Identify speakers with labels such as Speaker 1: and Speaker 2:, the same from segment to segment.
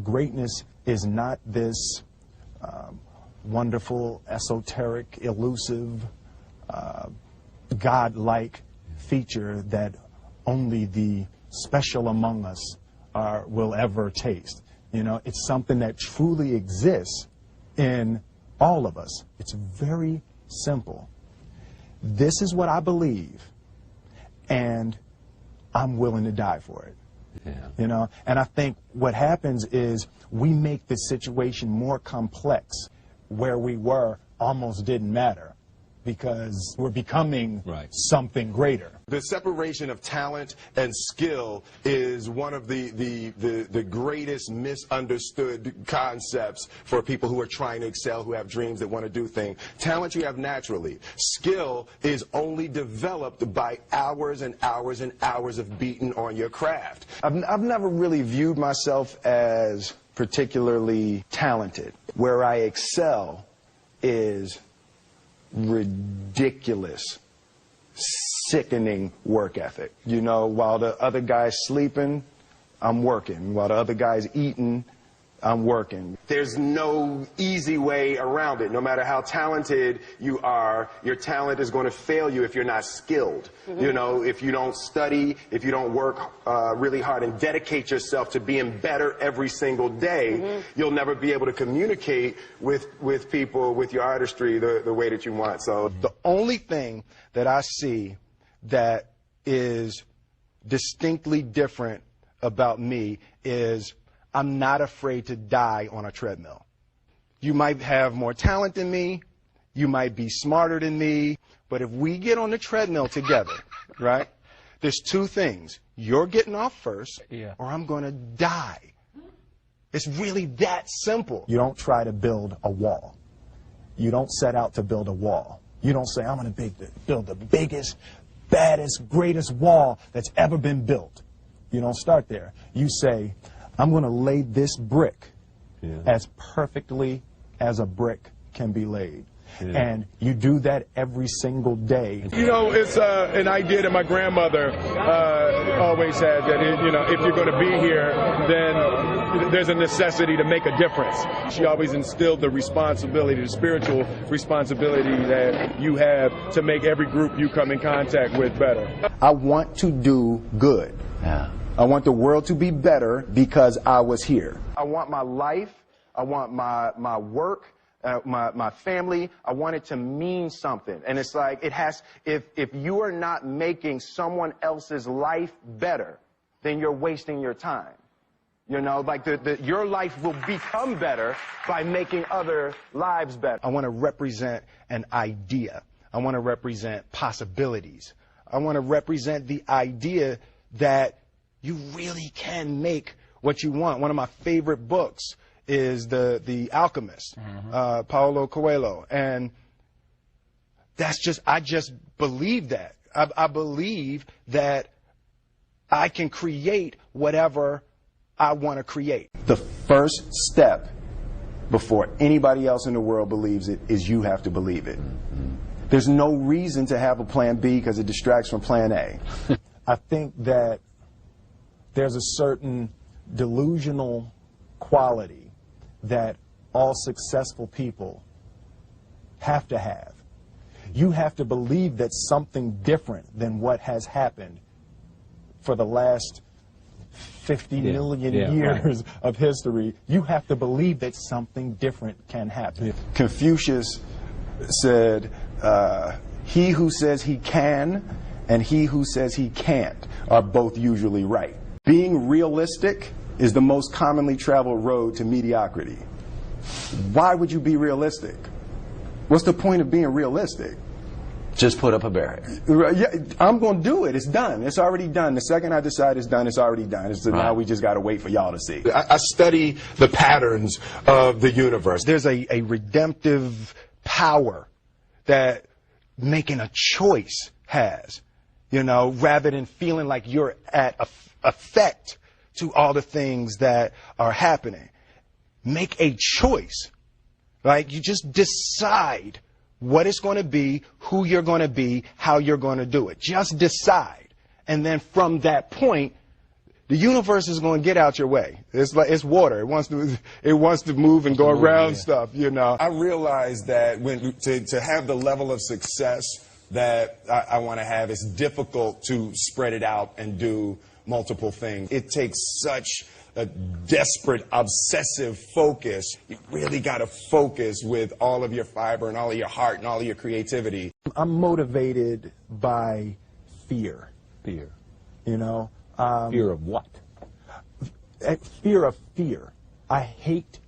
Speaker 1: Greatness is not this wonderful, esoteric, elusive, God-like feature that only the special among us will ever taste. You know, it's something that truly exists in all of us. It's very simple. This is what I believe, and I'm willing to die for it.
Speaker 2: Yeah.
Speaker 1: You know, and I think what happens is we make the situation more complex. Where we were almost didn't matter because we're becoming something greater.
Speaker 3: The separation of talent and skill is one of the greatest misunderstood concepts for people who are trying to excel, who have dreams, that want to do things. Talent you have naturally. Skill is only developed by hours and hours and hours of beating on your craft.
Speaker 4: I've never really viewed myself as particularly talented. Where I excel is ridiculous, sickening work ethic. You know, while the other guy's sleeping, I'm working. While the other guy's eating, I'm working.
Speaker 3: There's no easy way around it. No matter how talented you are, your talent is going to fail you if you're not skilled. You know, if you don't study, if you don't work really hard and dedicate yourself to being better every single day, you'll never be able to communicate with people, with your artistry, the way that you want. So
Speaker 4: the only thing that I see that is distinctly different about me is I'm not afraid to die on a treadmill. You might have more talent than me, you might be smarter than me, but if we get on the treadmill together, right, there's two things. You're getting off first, or I'm going to die. It's really that simple.
Speaker 1: You don't try to build a wall. You don't set out to build a wall. You don't say, I'm going to build the biggest, baddest, greatest wall that's ever been built. You don't start there. You say, I'm going to lay this brick as perfectly as a brick can be laid. And you do that every single day.
Speaker 5: You know, it's an idea that my grandmother always had, that, you know, if you're going to be here, then there's a necessity to make a difference. She always instilled the responsibility, the spiritual responsibility that you have to make every group you come in contact with better.
Speaker 4: I want to do good. I want the world to be better because I was here. I want my life, I want my work, my family, I want it to mean something. And it's like, it has, if you are not making someone else's life better, then you're wasting your time. You know, like your life will become better by making other lives better. I want to represent an idea. I want to represent possibilities. I want to represent the idea that you really can make what you want. One of my favorite books is The Alchemist, Paulo Coelho. And I just believe that. I believe that I can create whatever I want to create. The first step before anybody else in the world believes it is you have to believe it. There's no reason to have a plan B because it distracts from plan A.
Speaker 1: I think that there's a certain delusional quality that all successful people have to have. You have to believe that something different than what has happened for the last 50 million years of history. You have to believe that something different can happen.
Speaker 4: Confucius said, he who says he can and he who says he can't are both usually right. Being realistic is the most commonly traveled road to mediocrity. Why would you be realistic? What's the point of being realistic?
Speaker 2: Just put up a barrier.
Speaker 4: Yeah, I'm going to do it. It's done. It's already done. The second I decide it's done, it's already done. Now we just got to wait for y'all to see.
Speaker 3: I study the patterns of the universe.
Speaker 4: There's a redemptive power that making a choice has, you know, rather than feeling like you're at effect to all the things that are happening. Make a choice. Like, you just decide what it's going to be, who you're going to be, how you're going to do it. Just decide. And then from that point, the universe is going to get out your way. It's like it's water. It wants to move and go around stuff, you know.
Speaker 5: I realized that to have the level of success that I want to have, it's difficult to spread it out and do multiple things. It takes such a desperate, obsessive focus. You really got to focus with all of your fiber and all of your heart and all of your creativity.
Speaker 1: I'm motivated by fear.
Speaker 2: Fear.
Speaker 1: You know?
Speaker 2: Fear of what?
Speaker 1: Fear of fear. I hate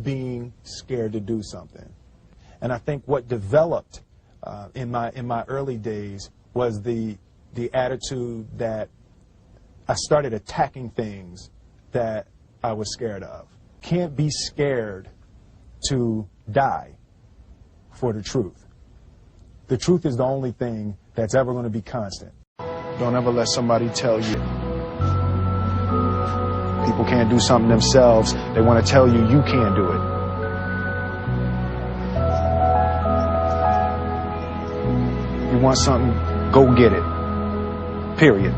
Speaker 1: being scared to do something. And I think what developed in my early days was the attitude that I started attacking things that I was scared of. Can't be scared to die for the truth. The truth is the only thing that's ever going to be constant.
Speaker 4: Don't ever let somebody tell you people can't do something themselves. They want to tell you you can't do it. You want something, go get it. Period.